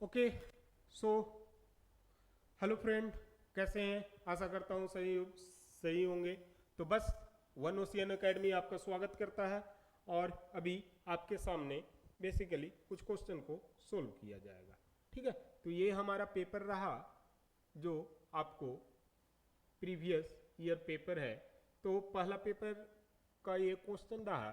Okay so hello friend, कैसे हैं? आशा करता हूँ सही होंगे। तो बस वन ओशियन एकेडमी आपका स्वागत करता है और अभी आपके सामने बेसिकली कुछ क्वेश्चन को सोल्व किया जाएगा। ठीक है, तो ये हमारा पेपर रहा जो आपको प्रीवियस ईयर पेपर है। तो पहला पेपर का ये क्वेश्चन रहा।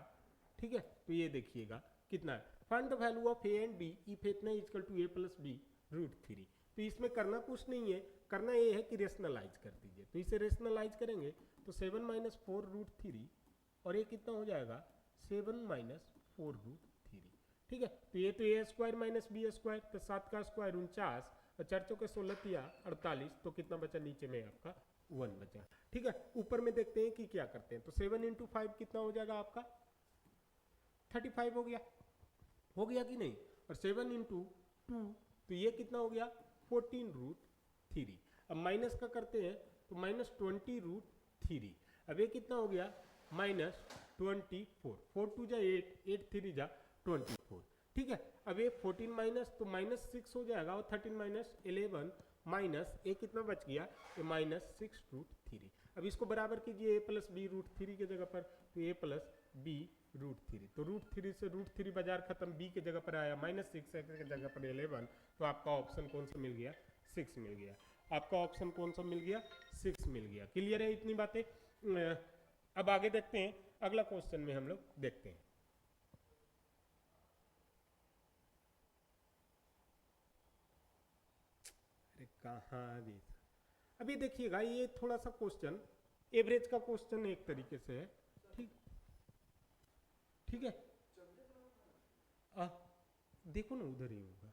ठीक है, तो ये देखिएगा कितना है। Find the value of A and B if इतना equal to A plus B root three. तो इसमें करना कुछ नहीं है, करना ये है कि रेशनलाइज कर दीजिए। तो इसे रेशनलाइज करेंगे तो 7 माइनस फोर रूट थ्री और ये कितना हो जाएगा 7 माइनस फोर रूट थ्री। ठीक है, तो ये तो ए स्क्वायर माइनस बी स्क्वायर, तो 7 का स्क्वायर 49 और 4 चौके 16 तिया 48। तो कितना बचा नीचे में आपका 1 बचा। ठीक है, ऊपर में देखते हैं कि क्या करते हैं। तो 7 इंटू 5 कितना हो जाएगा आपका 35 हो गया कि नहीं। और 7 इंटू 2 तो ये कितना हो गया 14 रूट थ्री। अब माइनस का करते हैं तो माइनस 20 रूट थ्री। अब ये कितना हो गया माइनस 24। 4 टू जा 8, 8 थ्री जा 24। ठीक है, अब ये 14 माइनस तो माइनस 6 हो जाएगा और 13 माइनस 11 माइनस ए कितना बच गया ये माइनस 6 रूट थ्री। अब इसको बराबर कीजिए ए प्लस बी रूट थ्री के जगह पर, तो ए प्लस बी रूट थ्री। तो रूट थ्री से रूट थ्री बाजार खत्म, बी के जगह पर आया माइनस 6 के जगह पर 11। तो आपका ऑप्शन कौन सा मिल गया 6 मिल गया। आपका ऑप्शन कौन सा मिल गया 6 मिल गया। क्लियर है इतनी बातें। अब आगे देखते हैं, अगला क्वेश्चन में हम लोग देखते हैं। अरे कहाँ भी अभी देखिएगा, ये थोड़ा सा क्वेश्चन एवरेज का क्वेश्चन एक तरीके से है। ठीक ठीक है, आ, देखो ना उधर ही होगा।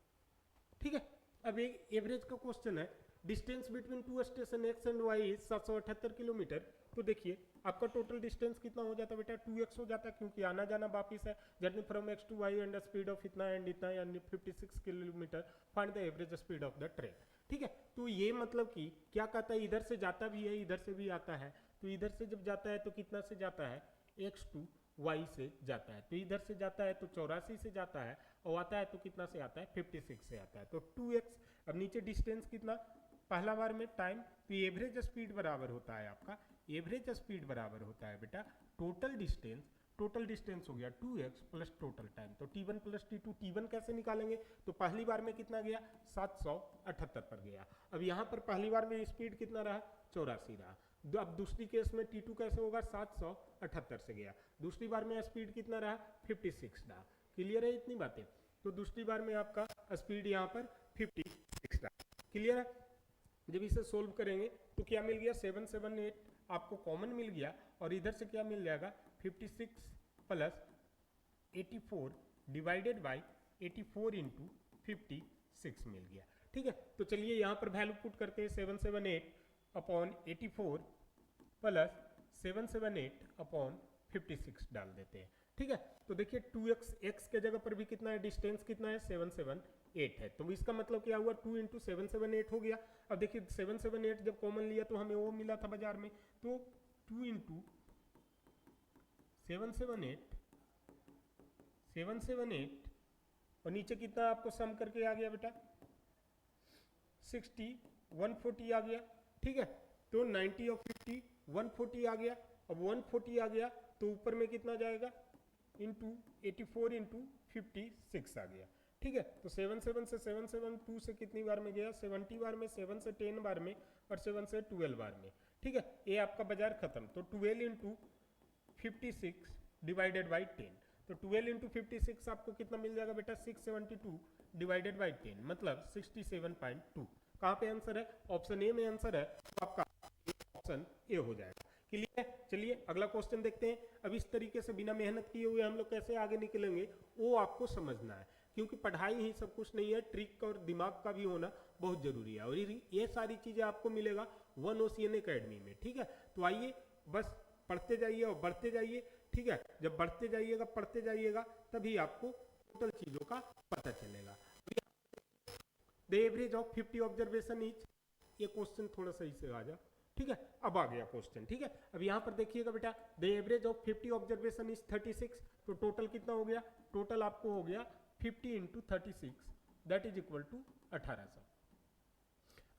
ठीक है, अब एक एवरेज का क्वेश्चन है। Distance between two station X and Y is 778 kilometre. तो देखिए आपका टोटल डिस्टेंस कितना हो जाता है बेटा 2x हो जाता है, क्योंकि आना जाना वापिस है। Journey from X to Y and speed of इतना एंड इतना यानी 56 kilometre. Find the average speed of the train. ठीक है, तो ये मतलब कि क्या कहता है, इधर से जाता भी है इधर से भी आता है। तो इधर से जब जाता है तो कितना से जाता है एक्स टू वाई से जाता है। तो इधर से जाता है तो 84 से जाता है और आता है तो कितना से आता है 56 से आता है। तो 2x। अब नीचे डिस्टेंस कितना पहला बार में टाइम, तो एवरेज स्पीड बराबर होता है आपका, एवरेज स्पीड बराबर होता है बेटा टोटल डिस्टेंस। टोटल डिस्टेंस हो गया 2x प्लस टोटल टाइम। तो t1 प्लस t2, t1 कैसे निकालेंगे। तो पहली बार में कितना गया 778 पर गया। अब यहाँ पर पहली बार में स्पीड कितना रहा 84 रहा। अब दूसरी केस में t2 कैसे होगा 778 से गया। दूसरी बार में स्पीड कितना रहा 56 रहा। क्लियर है इतनी बातें। तो दूसरी बार में आपका स्पीड यहाँ पर 56 रहा। क्लियर है। जब इसे सोल्व करेंगे तो क्या मिल गया 778 आपको कॉमन मिल गया और इधर से क्या मिल जाएगा 56 प्लस 84 डिवाइडेड बाई 84 इंटू 56 मिल गया। ठीक है, तो चलिए यहाँ पर वैल्यू पुट करते हैं 778 अपॉन 84 प्लस 778 अपॉन 56 डाल देते हैं। ठीक है, तो देखिए 2x x के जगह पर भी कितना है डिस्टेंस कितना है 778 है। तो इसका मतलब क्या हुआ 2 इंटू 778 हो गया। अब देखिए 778 जब कॉमन लिया तो हमें वो मिला था बाजार में। तो 2 इंटू 778 और नीचे कितना आपको सम करके आ गया बेटा 60 140 आ गया। ठीक है, तो 90 और 50 140 आ गया। अब 140 आ गया तो ऊपर में कितना जाएगा इंटू 84 इंटू 56 आ गया। ठीक है, तो 77 से 772 से कितनी बार में गया 70 बार में, 7 से 10 बार में और 7 से 12 बार में। ठीक है, ये आपका बाजार खत्म। तो 12 इंटू 56 डिवाइडेड बाई 10। तो 12 इंटू 56 आपको कितना मिल जाएगा बेटा 672 डिवाइडेड बाई 10 मतलब 67.2। कहाँ पे आंसर है ऑप्शन ए में आंसर है, तो आपका ऑप्शन ए हो जाएगा। क्लियर है। चलिए अगला क्वेश्चन देखते हैं। अब इस तरीके से बिना मेहनत किए हुए हम लोग कैसे आगे निकलेंगे वो आपको समझना है, क्योंकि पढ़ाई ही सब कुछ नहीं है, ट्रिक और दिमाग का भी होना बहुत जरूरी है। और ये सारी चीजें आपको मिलेगा वन ओशियन एकेडमी में। ठीक है, तो आइए बस पढ़ते जाइए और बढ़ते जाइए। ठीक है, जब बढ़ते जाइएगा पढ़ते जाइएगा तभी आपको टोटल चीजों का पता चलेगा। The average of 50 observation is, ये क्वेश्चन थोड़ा सही से आ जा। ठीक है, अब आ गया क्वेश्चन। ठीक है, अब यहाँ पर देखिएगा बेटा the average of 50 observation is 36। तो टोटल कितना हो गया, टोटल आपको हो गया 50 into 36 that is equal to 1800।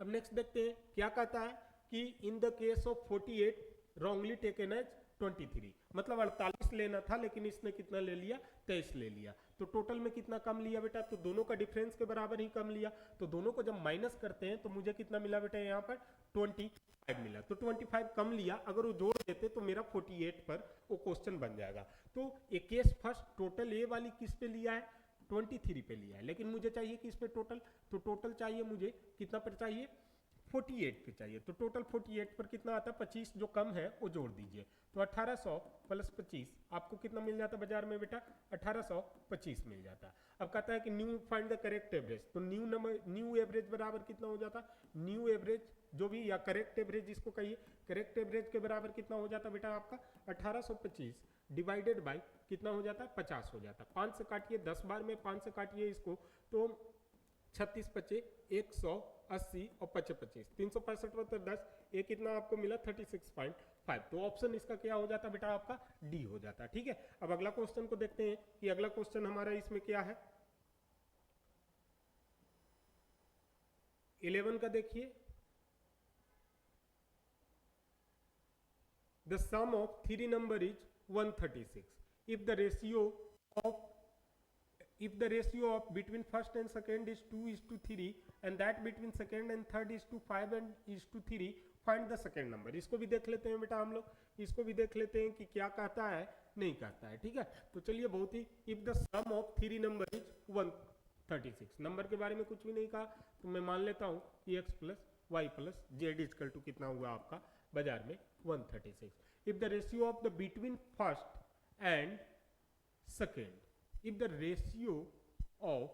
अब नेक्स्ट देखते हैं क्या कहता है कि in the case of 48 wrongly taken as 23, मतलब 48 लेना था लेकिन इसने कितना ले लिया, 23 ले लिया। तो टोटल में कितना कम लिया बेटा, तो दोनों का डिफरेंस के बराबर ही कम लिया। तो दोनों को जब माइनस करते हैं तो मुझे कितना मिला बेटा, यहाँ पर 25 मिला। तो 25 कम लिया, अगर वो जोड़ देते तो मेरा 48 पर वो क्वेश्चन बन जाएगा। तो ये केस फर्स्ट टोटल ए वाली किस पे लिया है, 23 पे लिया है, लेकिन मुझे चाहिए किस पे टोटल, तो टोटल चाहिए मुझे कितना पर चाहिए, 48 पे चाहिए। तो टोटल 48 पर कितना आता है, 25 जो कम है वो जोड़ दीजिए। तो 1800 प्लस 25 आपको कितना मिल जाता है बाजार में बेटा, 1825 मिल जाता है। अब कहता है कि new find the correct average, तो न्यू एवरेज बराबर कितना हो जाता, न्यू एवरेज जो भी या करेक्ट एवरेज जिसको कहिए, करेक्ट एवरेज के बराबर कितना हो जाता बेटा आपका 1825 डिवाइडेड बाय कितना हो जाता है, 50 हो जाता है। 5 से काटिए, 10 बार में 5 से काटिए इसको, तो 36 पचे 180 और 25 365 पर 10, ये कितना आपको मिला 36.5। तो ऑप्शन इसका क्या हो जाता बेटा आपका डी हो जाता। ठीक है, अब अगला क्वेश्चन को देखते हैं कि अगला क्वेश्चन हमारा इसमें क्या है। 11 का देखिए, the sum of 3 number is 136 if the ratio of between first and second is 2:3 and that between second and third is 5 and is to 3, find the second number। इसको भी देख लेते हैं बेटा हम लोग, इसको भी देख लेते हैं कि क्या कहता है नहीं कहता है। ठीक है, तो चलिए बहुत ही, if the sum of 3 number is 136, number के बारे में कुछ भी नहीं कहा, तो मैं मान लेता हूँ कि x plus Y plus Z equal to कितना हुआ आपका बाजार में 136। if the ratio of the between first and second, if the ratio of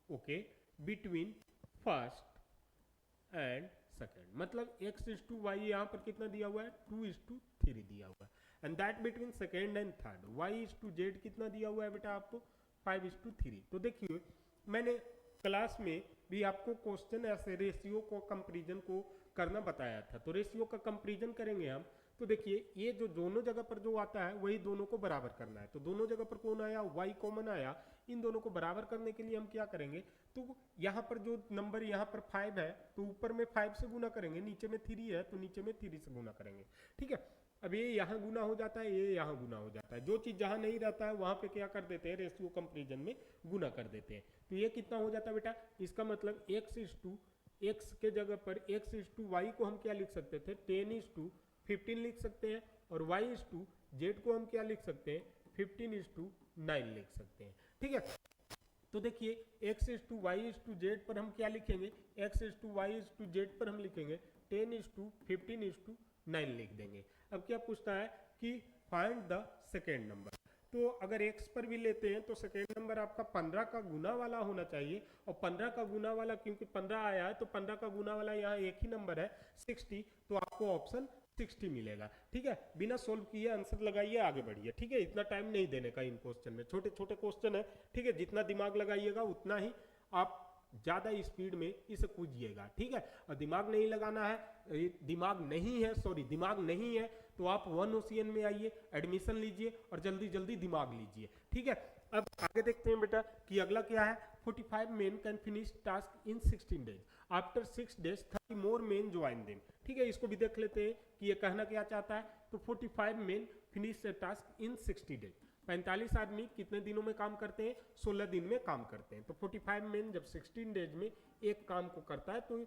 okay between first and second, मतलब x is to y यहाँ पर कितना दिया हुआ है 2:3 दिया हुआ है, and that between second and third y is to z कितना दिया हुआ है बेटा आपको 5:3। तो देखिए मैंने क्लास में भी आपको क्वेश्चन ऐसे रेशियो को कंपैरिजन को करना बताया था, तो रेशियो का कंपैरिजन करेंगे हम। तो देखिए ये जो दोनों जगह पर जो आता है वही दोनों को बराबर करना है। तो दोनों जगह पर कौन आया, y कॉमन आया। इन दोनों को बराबर करने के लिए हम क्या करेंगे, तो यहाँ पर जो नंबर यहाँ पर 5 है तो ऊपर में 5 से गुना करेंगे, नीचे में 3 है तो नीचे में 3 से गुना करेंगे। ठीक है, अब ये यहाँ गुना हो जाता है, ये यहाँ गुना हो जाता है। जो चीज़ जहाँ नहीं रहता है वहाँ पे क्या कर देते हैं, रेशियो कंपैरिजन में गुना कर देते हैं। तो ये कितना हो जाता है बेटा, इसका मतलब x के जगह पर x/y को हम क्या लिख सकते थे 10:15 लिख सकते हैं, और y/z को हम क्या लिख सकते हैं 15:9 लिख सकते हैं। ठीक है, तो देखिए x/y/z पर हम क्या लिखेंगे, x/y/z पर हम लिखेंगे 10:15:9 लिख देंगे। अब क्या पूछता है कि फाइंड द सेकेंड नंबर, तो अगर x पर भी लेते हैं तो सेकेंड नंबर आपका 15 का गुना वाला होना चाहिए, और 15 का गुना वाला क्योंकि 15 आया है तो 15 का गुना वाला यहाँ एक ही नंबर है 60, तो आपको ऑप्शन 60 मिलेगा। ठीक है, बिना सोल्व किए आंसर लगाइए, आगे बढ़िए। ठीक है, इतना टाइम नहीं देने का इन क्वेश्चन में, छोटे छोटे क्वेश्चन है। ठीक है, जितना दिमाग लगाइएगा उतना ही आप ज़्यादा स्पीड में इसे कूदिएगा। ठीक है, और दिमाग नहीं लगाना है, दिमाग नहीं है तो आप 1 OCN में आइए, एडमिशन लीजिए और जल्दी जल्दी दिमाग लीजिए। ठीक है, अब आगे देखते हैं बेटा कि अगला क्या है। 45 men can finish task in 16 days, after 6 days 30 more men join them. ठीक है, इसको भी देख लेते हैं कि ये कहना क्या चाहता है। तो 45 men finish task in 60 days, 45 आदमी कितने दिनों में काम करते हैं, 16 दिन में काम करते हैं। तो 45 men जब 16 days में एक काम को करता है तो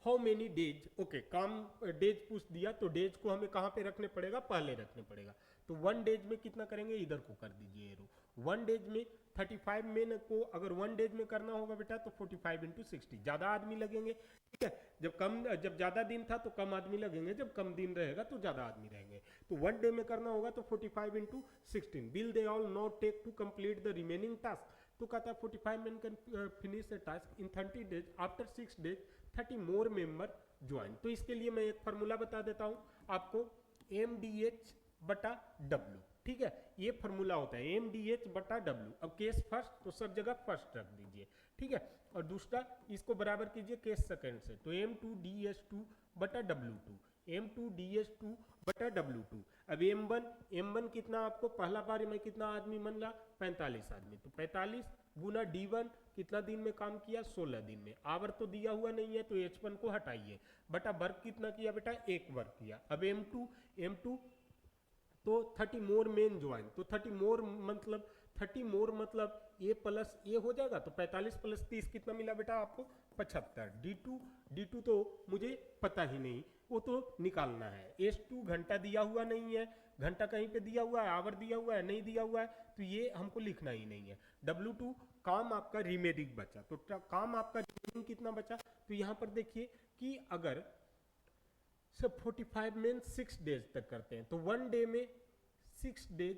हाउ मेनी डेज, ओके काम डेज पूछ दिया तो डेज को हमें कहाँ पे रखने पड़ेगा, पहले रखने पड़ेगा। तो 1 डेज में कितना करेंगे, इधर को कर दीजिए एरो। 1 डेज में 35 में को अगर 1 डेज में करना होगा बेटा तो 45 × 60, ज़्यादा आदमी लगेंगे। ठीक है, जब ज़्यादा दिन था तो कम आदमी लगेंगे, जब कम दिन रहेगा तो ज़्यादा आदमी रहेंगे। तो 1 डे में करना होगा तो 45 × 16, will they all not take to complete the remaining task. तो कहता है 45 men can finish the task in 30 days, after 6 days 30 more member join. तो इसके लिए मैं एक फार्मूला बता देता हूँ आपको, MDH/W। ठीक है, ये फार्मूला होता है MDH/W। अब केस फर्स्ट तो सब जगह फर्स्ट रख दीजिए। ठीक है, और दूसरा इसको बराबर कीजिए केस सेकंड से, तो M2DS2/W2, M2DS2/W2। अब M1 कितना आपको पहला बार में कितना आदमी बन रहा 45 आदमी, तो 45 गुना D1 कितना दिन में काम किया 16 दिन में। आवर तो दिया हुआ नहीं है तो H1 को हटाइए, बटा वर्क कितना किया बेटा, एक वर्क किया। अब M2 तो 30 मोर मेन ज्वाइन, तो 30 मोर मतलब A प्लस ए हो जाएगा, तो 45 प्लस 30 कितना मिला बेटा आपको 75। D2 तो मुझे पता ही नहीं, वो तो निकालना है। S2 घंटा दिया हुआ नहीं है, घंटा कहीं पे दिया हुआ है, आवर दिया हुआ है, नहीं दिया हुआ है, तो ये हमको लिखना ही नहीं है। W2 काम आपका रिमेनिंग बचा, तो काम आपका रिमेनिंग कितना बचा, तो यहाँ पर देखिए कि अगर सब 45 में 6 डेज तक करते हैं तो 1 डे में 6 डेज,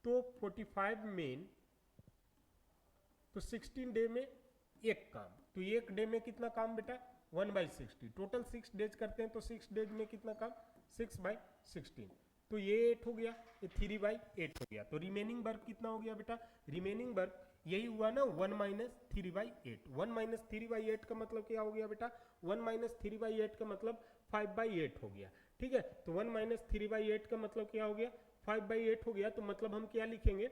तो 45 में तो 16 डे में एक काम, तो एक डे में कितना काम बेटा 1/60। टोटल 6 डेज करते हैं तो 6 डेज में कितना काम 6/16, तो ये 8 हो गया, ये 3/8 हो गया। तो रिमेनिंग वर्क कितना हो गया बेटा, रिमेनिंग वर्क यही हुआ ना 1 - 3/8। 1 - 3/8 का मतलब क्या हो गया बेटा, 1 - 3/8 का मतलब 5/8 हो गया। ठीक है, तो 1 - 3/8 का मतलब क्या हो गया 5/8 हो गया। तो मतलब हम क्या लिखेंगे,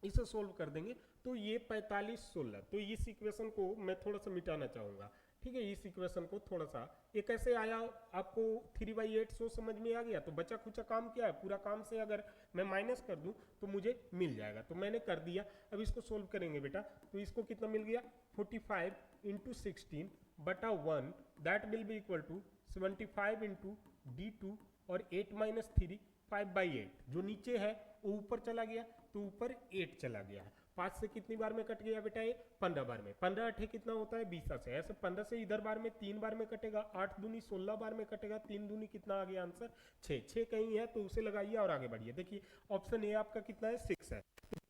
इसे सोल्व कर देंगे तो ये 45/16। तो इस इक्वेशन को मैं थोड़ा सा मिटाना चाहूंगा। ठीक है, इस इक्वेशन को थोड़ा सा, ये कैसे आया आपको 3/8 सोच समझ में आ गया। तो बचा खुचा काम क्या है, पूरा काम से अगर मैं माइनस कर दूं तो मुझे मिल जाएगा, तो मैंने कर दिया। अब इसको सोल्व करेंगे बेटा, तो इसको कितना मिल गया 45 × 16 बटा 1, that will be equal to 75 × D2 और 8 - 3 5/8। जो नीचे है वो ऊपर चला गया, तो ऊपर 8 चला गया। 5 से कितनी बार में कट गया बेटा, ये 15 बार में। 15 8 कितना होता है 20 से, ऐसे 15 से इधर बार में 3 बार में कटेगा, 8 दूनी 16 बार में कटेगा, 3 दूनी कितना आ गया आंसर 6। 6 कहीं है तो उसे लगाइए और आगे बढ़िए। देखिए ऑप्शन ए आपका कितना है 6 है।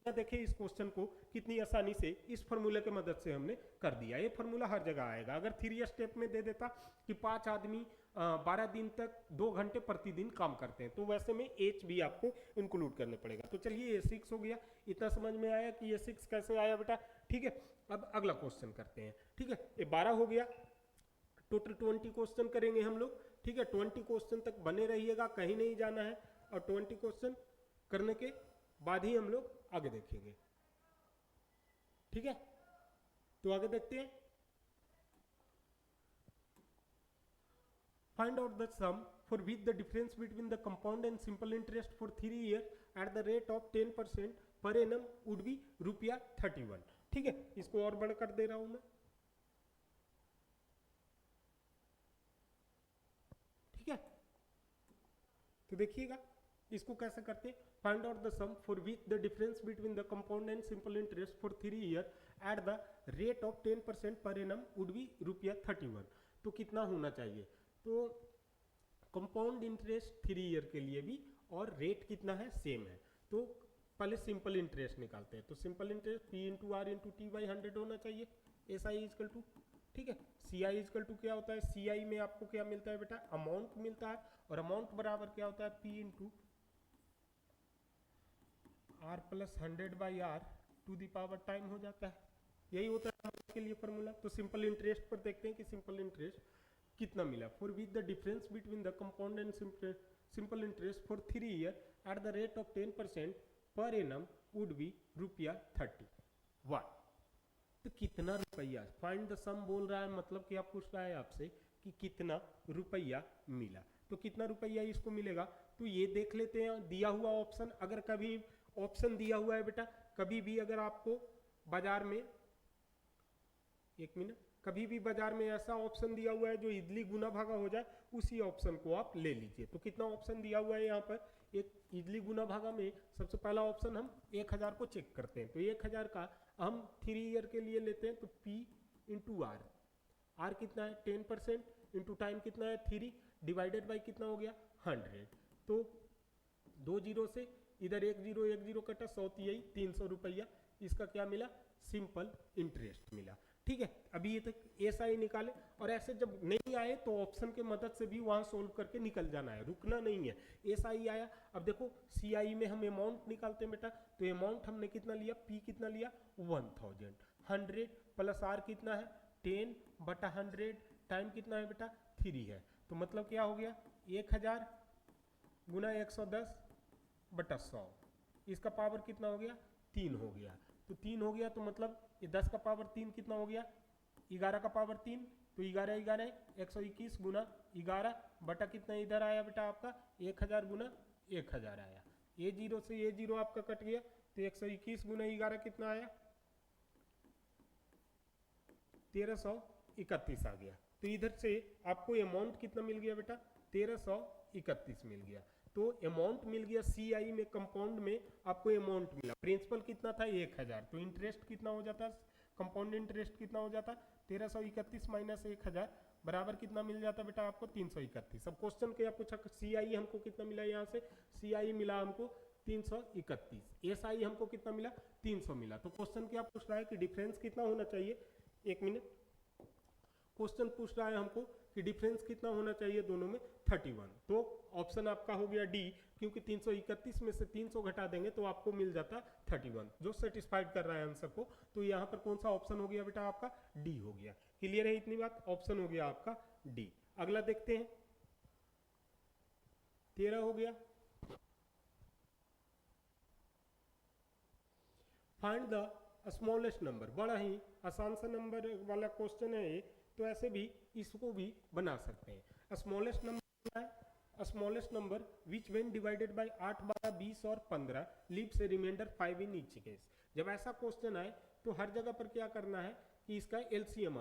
तो देखिए इस क्वेश्चन को कितनी आसानी से इस फार्मूले की मदद से हमने कर दिया। ये फार्मूला हर जगह आएगा। अगर 3 स्टेप में दे देता कि 5 आदमी 12 दिन तक 2 घंटे प्रतिदिन काम करते हैं, तो वैसे में एच भी आपको इंक्लूड करने पड़ेगा। तो चलिए ये 6 हो गया, इतना समझ में आया कि ये 6 कैसे आया बेटा। ठीक है, अब अगला क्वेश्चन करते हैं। ठीक है, ये 12 हो गया, टोटल 20 क्वेश्चन करेंगे हम लोग। ठीक है, 20 क्वेश्चन तक बने रहिएगा, कहीं नहीं जाना है, और 20 क्वेश्चन करने के बाद ही हम लोग आगे देखेंगे। ठीक है, तो आगे देखते हैं। Find out the sum for which the difference between the compound and simple interest for 3 years at the rate of 10% per annum would be ₹31। ठीक है, इसको और बड़ा कर दे रहा हूं मैं। ठीक है, तो देखिएगा इसको कैसे करते हैं। Find out the sum for which the difference between the compound and simple interest for 3 year at the rate of 10% per annum would be ₹31। तो कितना होना चाहिए, तो कंपाउंड इंटरेस्ट 3 ईयर के लिए भी और रेट कितना है सेम है। तो पहले सिंपल इंटरेस्ट निकालते हैं। तो simple interest P × R × T/100 होना चाहिए। SI = 2। ठीक है, CI = क्या होता है, CI में आपको क्या मिलता है बेटा अमाउंट मिलता है, और अमाउंट बराबर क्या होता है P × R + 100/R to the power time हो जाता है। यही होता है इसके लिए फॉर्मूला। तो सिंपल इंटरेस्ट पर देखते हैं कि सिंपल इंटरेस्ट कितना मिला। For which the difference between the compound and simple interest for 3 year at the rate of 10% per annum would be ₹31। तो कितना रुपया, फाइंड द सम बोल रहा है, मतलब क्या पूछ रहा है आपसे कि कितना रुपया मिला। तो कितना रुपया इसको मिलेगा, तो ये देख लेते हैं दिया हुआ ऑप्शन। अगर कभी ऑप्शन दिया हुआ है बेटा, कभी भी अगर आपको बाजार में, एक मिनट, कभी भी बाजार में ऐसा ऑप्शन दिया हुआ है जो इजली गुना भागा हो जाए, उसी ऑप्शन को आप ले लीजिए। तो कितना ऑप्शन दिया हुआ है यहाँ पर, एक इजली गुना भागा में सबसे पहला ऑप्शन हम 1000 को चेक करते हैं। तो 1000 का हम 3 ईयर के लिए लेते हैं, तो P × R, R कितना है 10% इंटू टाइम कितना है 3 डिवाइडेड बाई कितना हो गया 100। तो 2 जीरो से इधर 1 0 कटा, 100 यही 300 रुपया इसका क्या मिला, सिंपल इंटरेस्ट मिला। ठीक है, अभी ये तक SI निकाले, और ऐसे जब नहीं आए तो ऑप्शन के मदद से भी वहां सोल्व करके निकल जाना है, रुकना नहीं है। SI आया, अब देखो CI में हम अमाउंट निकालते हैं बेटा। तो अमाउंट हमने कितना लिया, P कितना लिया 1000, 100 प्लस R कितना है 10/100, टाइम कितना है बेटा 3 है। तो मतलब क्या हो गया 1000 × 110/100, इसका पावर कितना हो गया 3 हो गया। तो 3 हो गया, तो मतलब ये 10 का पावर 3 कितना हो गया, 11 का पावर 3, तो 11 121 गुना 11 बटा कितना इधर आया बेटा आपका 1000 गुना 1000 आया। ये जीरो से ये जीरो आपका कट गया, तो 121 गुना 11 कितना आया 1331 आ गया। तो इधर से आपको अमाउंट कितना मिल गया बेटा 1331 मिल गया। तो अमाउंट मिल गया CI में, कंपाउंड में आपको अमाउंट मिला। प्रिंसिपल कितना था 1000, तो इंटरेस्ट कितना हो जाता, कंपाउंड इंटरेस्ट कितना हो जाता 1331 माइनस 1000 बराबर कितना मिल जाता बेटा आपको 331। अब क्वेश्चन क्या पूछा, CI हमको कितना मिला, यहाँ से CI मिला हमको 331, SI हमको कितना मिला 300 मिला। तो क्वेश्चन क्या पूछ रहा है कि डिफरेंस कितना होना चाहिए, एक मिनट, क्वेश्चन पूछ रहा है हमको कि डिफरेंस कितना होना चाहिए दोनों में 31। तो ऑप्शन आपका हो गया डी, क्योंकि 331 में से 300 घटा देंगे तो आपको मिल जाता 31, जो सेटिस्फाइड कर रहा है आंसर को। तो यहाँ पर कौन सा ऑप्शन हो गया बेटा आपका डी हो गया। क्लियर है इतनी बात, ऑप्शन हो गया आपका डी। अगला देखते हैं, 13 हो गया, फाइंड द स्मॉलेस्ट नंबर। बड़ा ही आसान सा नंबर वाला क्वेश्चन है ये, तो ऐसे भी इसको भी बना सकते हैं। स्मॉलेस्ट नंबर क्या है, smallest number which when divided by 8, 12, 20 और 15 leaves a remainder 5 in each case. जब ऐसा क्वेश्चन आए तो हर जगह पर क्या करना है कि इसका LCM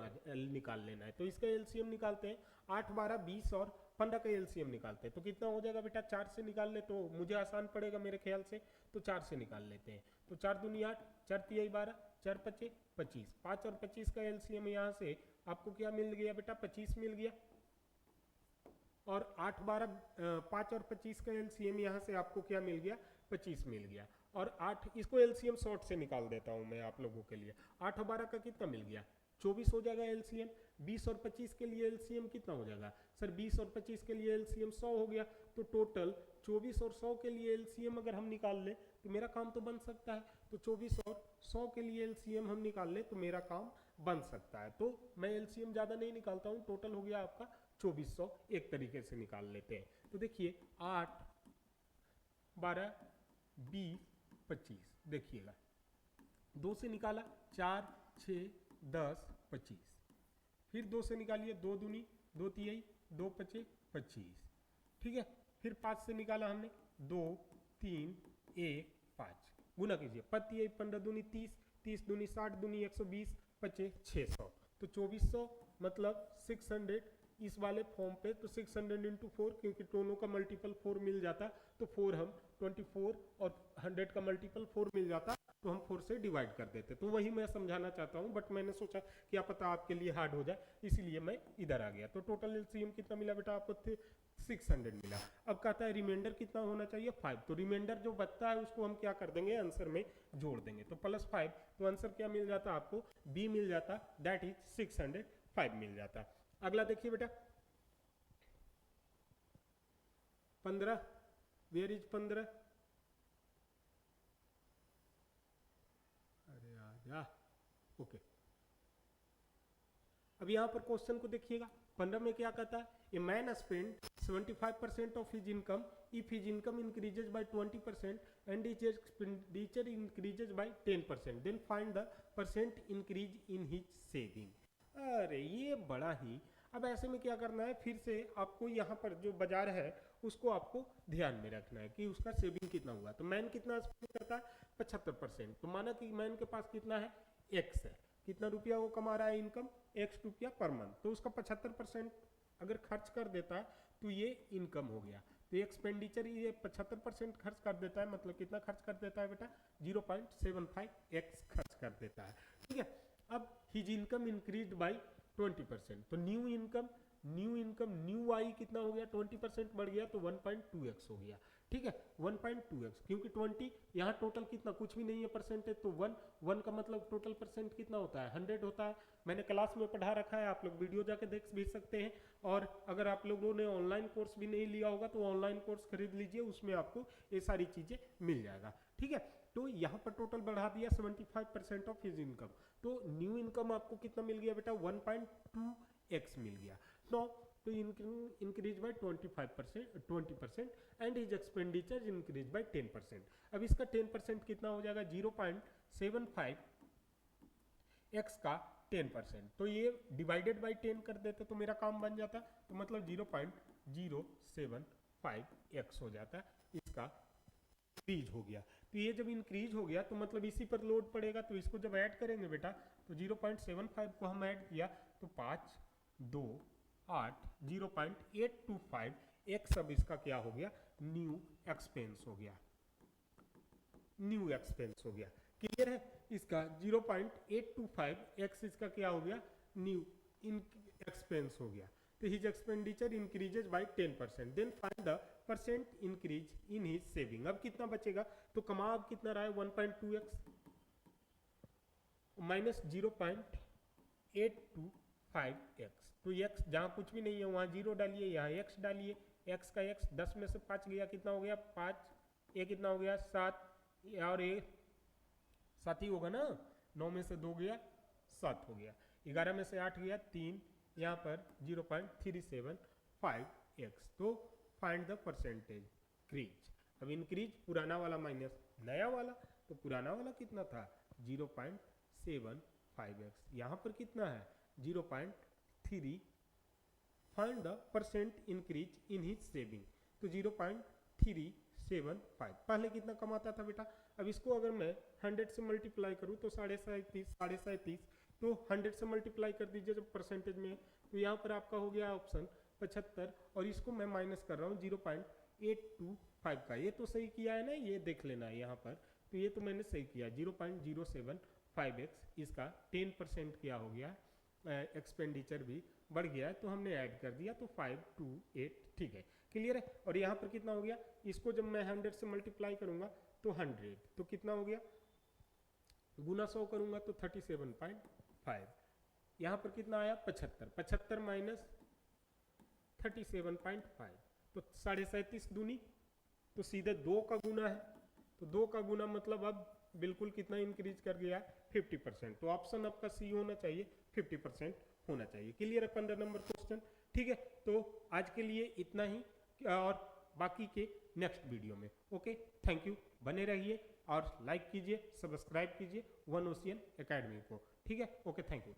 निकाल लेना है। तो इसका LCM निकालते हैं, 8, 12, 20 और 15 का LCM निकालते हैं। तो कितना हो जाएगा बेटा 4 से निकाल ले तो मुझे आसान पड़ेगा मेरे ख्याल से, तो 4 से निकाल लेते हैं। तो 4 दूनी 8, 4 तिहाई 12, 4 पचे 25, 5 और 25 का LCM यहाँ से आपको क्या मिल गया बेटा 25 मिल गया। और 8, 12, 5 और 25 का LCM यहाँ से आपको क्या मिल गया 25 मिल गया। और 8, इसको LCM शॉर्ट से निकाल देता हूँ मैं आप लोगों के लिए। 8 और 12 का कितना मिल गया 24 हो जाएगा LCM। 20 और 25 के लिए LCM कितना हो जाएगा सर, 20 और 25 के लिए LCM 100 हो गया। तो टोटल 24 और 100 के लिए LCM अगर हम निकाल ले तो मेरा काम तो बन सकता है। तो 24 और 100 के लिए LCM हम निकाल ले तो मेरा काम बन सकता है। तो मैं LCM ज़्यादा नहीं निकालता हूँ, टोटल हो गया आपका 2400 एक तरीके से निकाल लेते हैं। तो देखिए 8, 12, 20, 25, देखिएगा 2 से निकाला 4, 6, 10, 25, फिर 2 से निकालिए 2 दूनी 2 तिहाई 2 पचे 25, ठीक है। फिर 5 से निकाला हमने 2, 3, 1, 5, गुना कीजिए 5 तिहाई 15 दूनी 30, 30 दूनी 60 दूनी 120 पचे 600। तो 2400 मतलब 600 इस वाले फॉर्म पे, तो 600 इंटू 4, क्योंकि दोनों का मल्टीपल 4 मिल जाता तो 4 हम 24 और 100 का मल्टीपल 4 मिल जाता तो हम 4 से डिवाइड कर देते। तो वही मैं समझाना चाहता हूँ, बट मैंने सोचा क्या पता आपके लिए हार्ड हो जाए, इसीलिए मैं इधर आ गया। तो टोटल LCM कितना मिला बेटा आपको 600 मिला। अब कहता है रिमाइंडर कितना होना चाहिए 5। तो रिमाइंडर जो बचता है उसको हम क्या कर देंगे आंसर में जोड़ देंगे। तो +5, तो आंसर क्या मिल जाता आपको B मिल जाता, दैट इज 605 मिल जाता। अगला देखिए बेटा 15, वेयर इज 15, अरे आजा, ओके। अब यहाँ पर क्वेश्चन को देखिएगा, 15 में क्या कहता है, a man spend 75% of his income if his income increases by 20% and his expenditure increases by 10%, then find the percent increase in his saving. अरे ये बड़ा ही, अब ऐसे में क्या करना है, फिर से आपको यहाँ पर जो बाजार है उसको आपको ध्यान में रखना है कि उसका सेविंग कितना हुआ। तो मैन कितना स्पेंड करता है 75%, तो माना कि मैन के पास कितना है X है, कितना रुपया वो कमा रहा है इनकम X रुपया पर मंथ, तो उसका 75% अगर खर्च कर देता है तो ये इनकम हो गया। तो एक्सपेंडिचर ये 75% खर्च कर देता है, मतलब कितना खर्च कर देता है बेटा 0.75x खर्च कर देता है, ठीक है। अब हिज इनकम इंक्रीज बाई 20%, तो न्यू इनकम न्यू आई कितना हो गया 20% बढ़ गया, तो 1.2x हो गया, ठीक है 1.2x, क्योंकि 20 यहाँ टोटल कितना कुछ भी नहीं है परसेंटेज, तो 1 का मतलब टोटल परसेंट कितना होता है 100 होता है। मैंने क्लास में पढ़ा रखा है, आप लोग वीडियो जाके देख भी सकते हैं। और अगर आप लोगों ने ऑनलाइन कोर्स भी नहीं लिया होगा तो ऑनलाइन कोर्स खरीद लीजिए, उसमें आपको ये सारी चीजें मिल जाएगा, ठीक है। तो यहाँ पर टोटल बढ़ा दिया 75% ऑफ हिज इनकम, तो न्यू इनकम आपको कितना मिल गया बेटा 1.2x मिल गया। नो तो increase by 20% and his expenditure increase by 10%। अब इसका 10% कितना हो जाएगा 0.75 x का 10%, तो ये डिवाइडेड बाई 10 कर देते तो मेरा काम बन जाता, तो मतलब 0.075 x हो जाता, इसका इंक्रीज हो गया। तो ये जब इंक्रीज हो गया तो मतलब इसी पर लोड पड़ेगा, तो इसको जब ऐड करेंगे बेटा तो 0.75 को हम ऐड किया तो 5 2 8 0.825 x अब इसका क्या हो गया, न्यू एक्सपेंस हो गया, न्यू एक्सपेंस हो गया। क्लियर है, इसका 0.825 x इसका क्या हो गया, न्यू एक्सपेंस हो गया। तो his expenditure increases by 10%, then find the percent increase in his saving. अब कितना बचेगा, तो कमा अब कितना रहा है 1.2x माइनस 0.825x, तो x जहाँ कुछ भी नहीं है वहाँ 0 डालिए, यहाँ x डालिए, x का x 10 में से 5 गया, कितना हो गया 5, ये कितना हो गया 7, और ये 7 ही होगा ना, 9 में से 2 गया 7 हो गया, 11 में से 8 गया 3, यहाँ पर 0.375x। तो फाइंड द परसेंटेज इंक्रीज। अब इंक्रीज पुराना वाला माइनस नया वाला, तो पुराना वाला कितना था 0.75x, यहाँ पर कितना है 0.3, find the percent increase in his saving, तो 0.375। पहले कितना कमाता था बेटा, अब इसको अगर मैं 100 से मल्टीप्लाई करूँ तो 37.5, तो 100 से मल्टीप्लाई कर दीजिए जब परसेंटेज में, तो यहाँ पर आपका हो गया ऑप्शन 75, और इसको मैं माइनस कर रहा हूँ 0.825 का, ये तो सही किया है ना, ये देख लेना है यहाँ पर, तो ये तो मैंने सही किया 0.075x, इसका 10% क्या हो गया, एक्सपेंडिचर भी बढ़ गया है, तो हमने ऐड कर दिया, तो 528, ठीक है, क्लियर है। और यहाँ पर कितना हो गया, इसको जब मैं 100 से मल्टीप्लाई करूंगा तो 100, तो कितना हो गया, गुना 100 करूंगा तो 37.5, यहाँ पर कितना आया 75 माइनस 37.5, तो 37.5 दूनी, तो सीधे 2 का गुना है, तो 2 का गुना मतलब अब बिल्कुल कितना इंक्रीज कर गया 50%, तो ऑप्शन आपका सी होना चाहिए, 50% होना चाहिए। क्लियर है 15 नंबर क्वेश्चन, ठीक है। तो आज के लिए इतना ही, और बाकी के नेक्स्ट वीडियो में। ओके, थैंक यू, बने रहिए और लाइक कीजिए, सब्सक्राइब कीजिए वन ओशियन एकेडमी को, ठीक है। Okay, thank you.